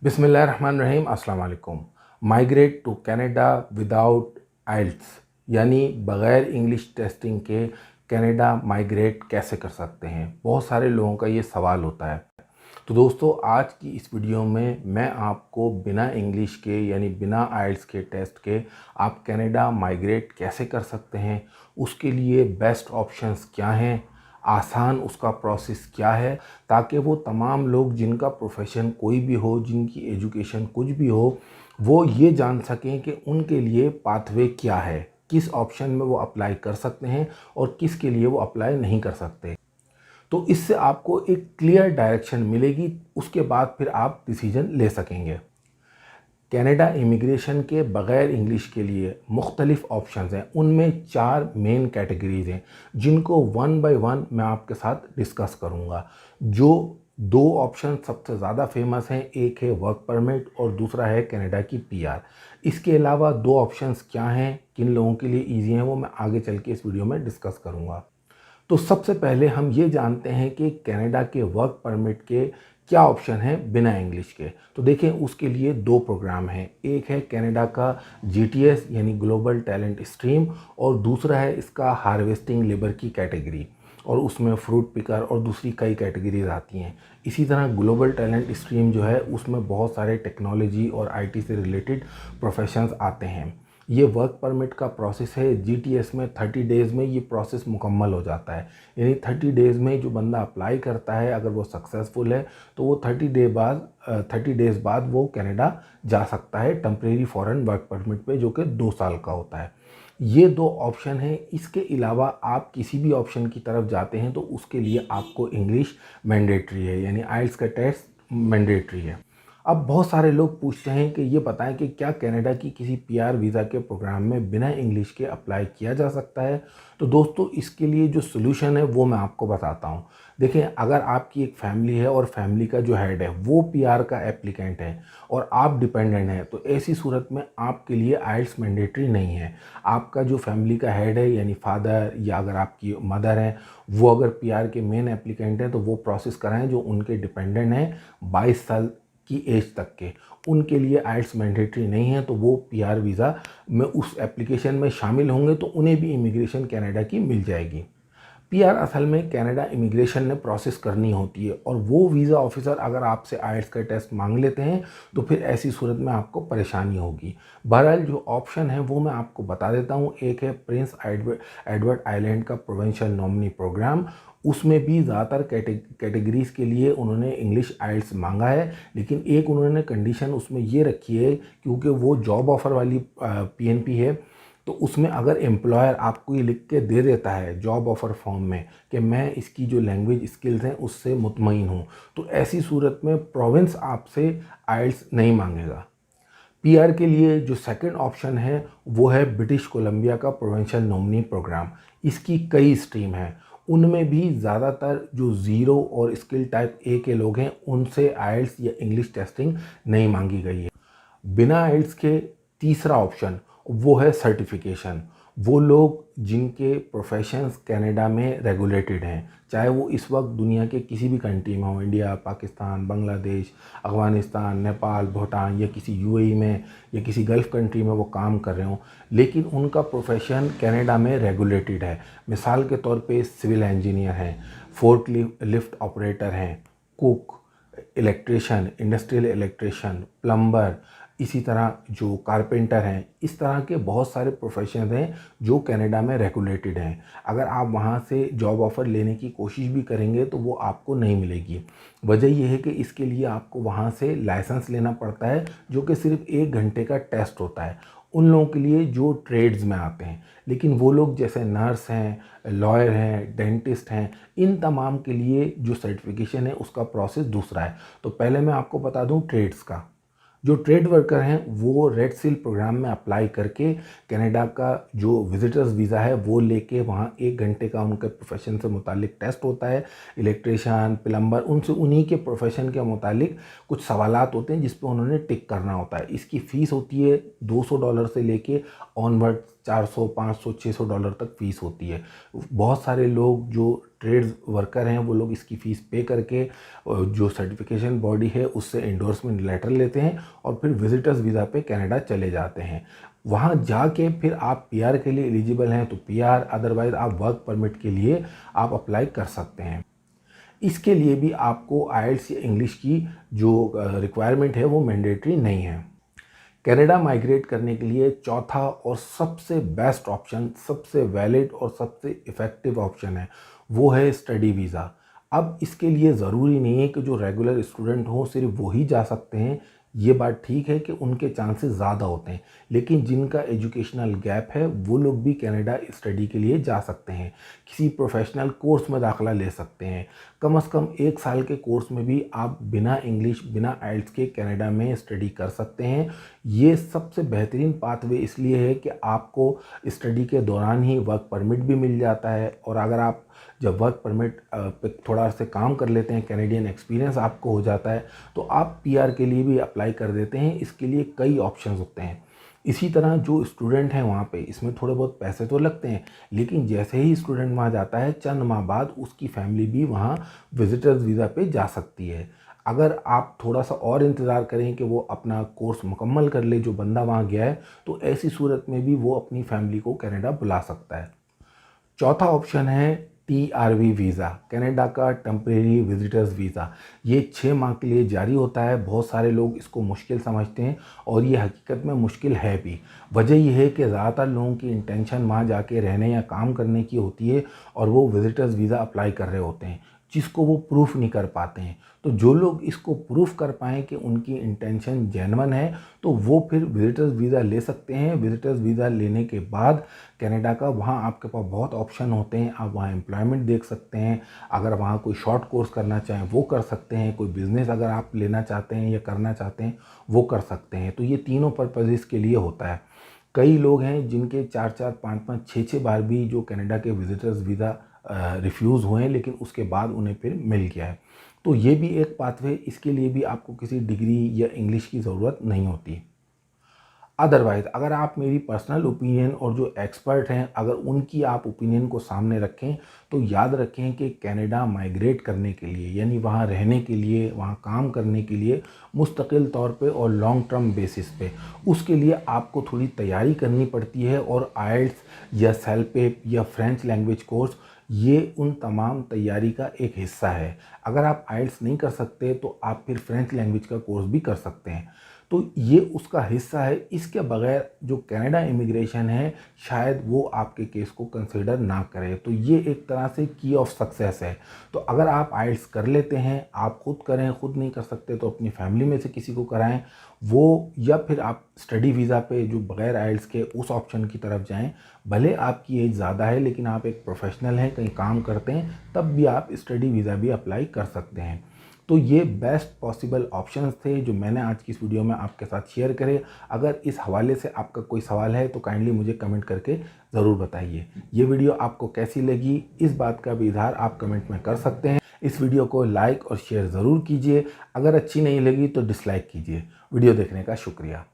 बिस्मिल्लाहिर्रहमानिर्रहीम अस्सलाम वालेकुम। माइग्रेट टू कनाडा विदाउट आइल्स यानी बग़ैर इंग्लिश टेस्टिंग के कनाडा माइग्रेट कैसे कर सकते हैं, बहुत सारे लोगों का ये सवाल होता है। तो दोस्तों, आज की इस वीडियो में मैं आपको बिना इंग्लिश के यानी बिना आइल्स के टेस्ट के आप कनाडा माइग्रेट कैसे कर सकते हैं, उसके लिए बेस्ट ऑप्शंस क्या हैं, आसान उसका प्रोसेस क्या है, ताकि वो तमाम लोग जिनका प्रोफेशन कोई भी हो, जिनकी एजुकेशन कुछ भी हो, वो ये जान सकें कि उनके लिए पाथवे क्या है, किस ऑप्शन में वो अप्लाई कर सकते हैं और किसके लिए वो अप्लाई नहीं कर सकते। तो इससे आपको एक क्लियर डायरेक्शन मिलेगी, उसके बाद फिर आप डिसीजन ले सकेंगे। कनाडा इमिग्रेशन के बग़ैर इंग्लिश के लिए मुख्तलिफ़ ऑप्शंस हैं। उनमें 4 मेन कैटेगरीज़ हैं जिनको वन बाय वन मैं आपके साथ डिस्कस करूंगा। जो 2 ऑप्शन सबसे ज़्यादा फेमस हैं, एक है वर्क परमिट और दूसरा है कनाडा की पीआर। इसके अलावा 2 ऑप्शंस क्या हैं, किन लोगों के लिए ईजी हैं, वो मैं आगे चल के इस वीडियो में डिस्कस करूँगा। तो सबसे पहले हम ये जानते हैं कि कनाडा के वर्क परमिट के क्या ऑप्शन है बिना इंग्लिश के। तो देखें, उसके लिए 2 प्रोग्राम हैं। एक है कनाडा का जीटीएस यानी ग्लोबल टैलेंट स्ट्रीम और दूसरा है इसका हार्वेस्टिंग लेबर की कैटेगरी, और उसमें फ्रूट पिकर और दूसरी कई कैटेगरीज आती हैं। इसी तरह ग्लोबल टैलेंट स्ट्रीम जो है उसमें बहुत सारे टेक्नोलॉजी और आईटी से रिलेटेड प्रोफेशंस आते हैं। ये वर्क परमिट का प्रोसेस है, जीटीएस में 30 डेज़ में ये प्रोसेस मुकम्मल हो जाता है। यानी 30 डेज़ में जो बंदा अप्लाई करता है, अगर वो सक्सेसफुल है तो वो 30 डेज़ बाद वो कनाडा जा सकता है टेम्परेरी फॉरेन वर्क परमिट पे, जो कि 2 साल का होता है। ये 2 ऑप्शन हैं। इसके अलावा आप किसी भी ऑप्शन की तरफ जाते हैं तो उसके लिए आपको इंग्लिश मैंडेटरी है, यानी आइल्स का टेस्ट मैंडेटरी है। अब बहुत सारे लोग पूछते हैं कि ये बताएं कि क्या कनाडा की किसी पीआर वीज़ा के प्रोग्राम में बिना इंग्लिश के अप्लाई किया जा सकता है। तो दोस्तों, इसके लिए जो सोल्यूशन है वो मैं आपको बताता हूँ। देखें, अगर आपकी एक फैमिली है और फैमिली का जो हेड है वो पीआर का एप्लीकेंट है और आप डिपेंडेंट हैं, तो ऐसी सूरत में आपके लिए आइल्स मैंडेटरी नहीं है। आपका जो फैमिली का हेड है यानी फादर या अगर आपकी मदर है, वो अगर पीआर के मेन एप्लीकेंट हैं तो वो प्रोसेस कराएं। जो उनके डिपेंडेंट हैं 22 साल की एज तक के, उनके लिए आइल्स मैंडेटरी नहीं है, तो वो पीआर वीज़ा में उस एप्लीकेशन में शामिल होंगे तो उन्हें भी इमिग्रेशन कनाडा की मिल जाएगी। पीआर असल में कनाडा इमिग्रेशन ने प्रोसेस करनी होती है और वो वीज़ा ऑफिसर अगर आपसे आइल्स का टेस्ट मांग लेते हैं तो फिर ऐसी सूरत में आपको परेशानी होगी। बहरहाल जो ऑप्शन है वो मैं आपको बता देता हूँ। एक है प्रिंस एडवर्ड आइलैंड का प्रोविंशियल नॉमिनी प्रोग्राम। उसमें भी ज़्यादातर कैटेगरीज़ के लिए उन्होंने इंग्लिश आइल्स मांगा है, लेकिन एक उन्होंने कंडीशन उसमें ये रखी है, क्योंकि वो जॉब ऑफ़र वाली पीएनपी है, तो उसमें अगर एम्प्लॉयर आपको ये लिख के दे देता है जॉब ऑफ़र फॉर्म में कि मैं इसकी जो लैंग्वेज स्किल्स हैं उससे मुतमईन हूँ, तो ऐसी सूरत में प्रोविंस आपसे आइल्स नहीं मांगेगा। पीआर के लिए जो सेकंड ऑप्शन है वो है ब्रिटिश कोलंबिया का प्रोविंशियल नॉमिनी प्रोग्राम। इसकी कई स्ट्रीम हैं, उनमें भी ज़्यादातर जो ज़ीरो और स्किल टाइप ए के लोग हैं उनसे आइल्स या इंग्लिश टेस्टिंग नहीं मांगी गई है। बिना आइल्स के तीसरा ऑप्शन वो है सर्टिफिकेशन। वो लोग जिनके प्रोफेशंस कनाडा में रेगुलेटेड हैं, चाहे वो इस वक्त दुनिया के किसी भी कंट्री में हो, इंडिया, पाकिस्तान, बांग्लादेश, अफ़गानिस्तान, नेपाल, भूटान या किसी यूएई में या किसी गल्फ़ कंट्री में वो काम कर रहे हों, लेकिन उनका प्रोफेशन कनाडा में रेगुलेटेड है। मिसाल के तौर पे सिविल इंजीनियर हैं, फोर्क लिफ्ट ऑपरेटर हैं, cook, electrician, industrial electrician, plumber, इसी तरह जो कारपेंटर हैं, इस तरह के बहुत सारे प्रोफेशन हैं जो कनाडा में रेगुलेटेड हैं। अगर आप वहाँ से जॉब ऑफ़र लेने की कोशिश भी करेंगे तो वो आपको नहीं मिलेगी। वजह यह है कि इसके लिए आपको वहाँ से लाइसेंस लेना पड़ता है, जो कि सिर्फ 1 घंटे का टेस्ट होता है उन लोगों के लिए जो ट्रेड्स में आते हैं। लेकिन वो लोग जैसे नर्स हैं, लॉयर हैं, डेंटिस्ट हैं, इन तमाम के लिए जो सर्टिफिकेशन है उसका प्रोसेस दूसरा है। तो पहले मैं आपको बता दूं ट्रेड्स का। जो ट्रेड वर्कर हैं वो रेड सील प्रोग्राम में अप्लाई करके कनाडा का जो विजिटर्स वीज़ा है वो लेके वहाँ 1 घंटे का उनके प्रोफेशन से मुतालिक टेस्ट होता है। इलेक्ट्रिशियन, प्लम्बर, उनसे उन्हीं के प्रोफेशन के मुतालिक कुछ सवालात होते हैं जिस पे उन्होंने टिक करना होता है। इसकी फ़ीस होती है $200 से लेके ऑनवर्ड $400, $500, $600 तक फ़ीस होती है। बहुत सारे लोग जो ट्रेड्स वर्कर हैं वो लोग इसकी फ़ीस पे करके जो सर्टिफिकेशन बॉडी है उससे एंडोर्समेंट लेटर लेते हैं और फिर विजिटर्स वीज़ा पे कनाडा चले जाते हैं। वहाँ जाके फिर आप पीआर के लिए एलिजिबल हैं तो पीआर, अदरवाइज़ आप वर्क परमिट के लिए आप अप्लाई कर सकते हैं। इसके लिए भी आपको आईएलटीएस या इंग्लिश की जो रिक्वायरमेंट है वो मैंडेटरी नहीं है। कनाडा माइग्रेट करने के लिए चौथा और सबसे बेस्ट ऑप्शन, सबसे वैलिड और सबसे इफ़ेक्टिव ऑप्शन है, वो है स्टडी वीज़ा। अब इसके लिए ज़रूरी नहीं है कि जो रेगुलर स्टूडेंट हो सिर्फ वो ही जा सकते हैं। ये बात ठीक है कि उनके चांसेस ज़्यादा होते हैं, लेकिन जिनका एजुकेशनल गैप है वो लोग भी कनाडा स्टडी के लिए जा सकते हैं। किसी प्रोफेशनल कोर्स में दाखिला ले सकते हैं। कम से कम 1 साल के कोर्स में भी आप बिना इंग्लिश, बिना आइल्स के कनाडा में स्टडी कर सकते हैं। ये सबसे बेहतरीन पाथवे इसलिए है कि आपको स्टडी के दौरान ही वर्क परमिट भी मिल जाता है, और अगर आप जब वर्क परमिट पे थोड़ा से काम कर लेते हैं, कैनेडियन एक्सपीरियंस आपको हो जाता है, तो आप पीआर के लिए भी अप्लाई कर देते हैं। इसके लिए कई ऑप्शंस होते हैं। इसी तरह जो स्टूडेंट हैं वहाँ पे, इसमें थोड़े बहुत पैसे तो लगते हैं, लेकिन जैसे ही स्टूडेंट वहाँ जाता है चंद माह बाद उसकी फैमिली भी वहाँ विजिटर्स वीज़ा पे जा सकती है। अगर आप थोड़ा सा और इंतज़ार करें कि वो अपना कोर्स मुकम्मल कर ले जो बंदा वहाँ गया है, तो ऐसी सूरत में भी वो अपनी फैमिली को कनाडा बुला सकता है। चौथा ऑप्शन है TRV वीज़ा, कनाडा का टेम्परेरी विजिटर्स वीज़ा। ये 6 माह के लिए जारी होता है। बहुत सारे लोग इसको मुश्किल समझते हैं और ये हकीकत में मुश्किल है भी। वजह यह है कि ज़्यादातर लोगों की इंटेंशन वहाँ जाके रहने या काम करने की होती है और वो विजिटर्स वीज़ा अप्लाई कर रहे होते हैं, जिसको वो प्रूफ नहीं कर पाते हैं। तो जो लोग इसको प्रूफ कर पाएँ कि उनकी इंटेंशन जेन्युइन है, तो वो फिर विजिटर्स वीज़ा ले सकते हैं। विजिटर्स वीज़ा लेने के बाद कनाडा का वहाँ आपके पास बहुत ऑप्शन होते हैं। आप वहाँ एम्प्लॉयमेंट देख सकते हैं। अगर वहाँ कोई शॉर्ट कोर्स करना चाहें वो कर सकते हैं। कोई बिज़नेस अगर आप लेना चाहते हैं या करना चाहते हैं वो कर सकते हैं। तो ये तीनों पर्पज़ के लिए होता है। कई लोग हैं जिनके 4-4, 5-5, 6-6 बार भी जो कनाडा के विजिटर्स वीज़ा रिफ्यूज़ हुए हैं, लेकिन उसके बाद उन्हें फिर मिल गया है। तो ये भी एक पाथवे, इसके लिए भी आपको किसी डिग्री या इंग्लिश की ज़रूरत नहीं होती। अदरवाइज़ अगर आप मेरी पर्सनल ओपिनियन और जो एक्सपर्ट हैं अगर उनकी आप ओपिनियन को सामने रखें, तो याद रखें कि कनाडा माइग्रेट करने के लिए, यानी वहाँ रहने के लिए, वहाँ काम करने के लिए मुस्तकिल तौर पे और लॉन्ग टर्म बेसिस पे, उसके लिए आपको थोड़ी तैयारी करनी पड़ती है। और आइल्स या सेलपेप या फ्रेंच लैंग्वेज कोर्स ये उन तमाम तैयारी का एक हिस्सा है। अगर आप आइल्स नहीं कर सकते तो आप फिर फ्रेंच लैंग्वेज का कोर्स भी कर सकते हैं। तो ये उसका हिस्सा है। इसके बगैर जो कनाडा इमिग्रेशन है शायद वो आपके केस को कंसिडर ना करे। तो ये एक तरह से की ऑफ सक्सेस है। तो अगर आप आइल्स कर लेते हैं, आप खुद करें, खुद नहीं कर सकते तो अपनी फैमिली में से किसी को कराएं वो, या फिर आप स्टडी वीज़ा पे जो बगैर आइल्स के उस ऑप्शन की तरफ जाएं। भले आपकी एज ज़्यादा है लेकिन आप एक प्रोफेशनल हैं, कहीं काम करते हैं, तब भी आप स्टडी वीज़ा भी अप्लाई कर सकते हैं। तो ये बेस्ट पॉसिबल ऑप्शंस थे जो मैंने आज की इस वीडियो में आपके साथ शेयर करे। अगर इस हवाले से आपका कोई सवाल है तो काइंडली मुझे कमेंट करके ज़रूर बताइए। ये वीडियो आपको कैसी लगी, इस बात का भी इजहार आप कमेंट में कर सकते हैं। इस वीडियो को लाइक और शेयर ज़रूर कीजिए। अगर अच्छी नहीं लगी तो डिसलाइक कीजिए। वीडियो देखने का शुक्रिया।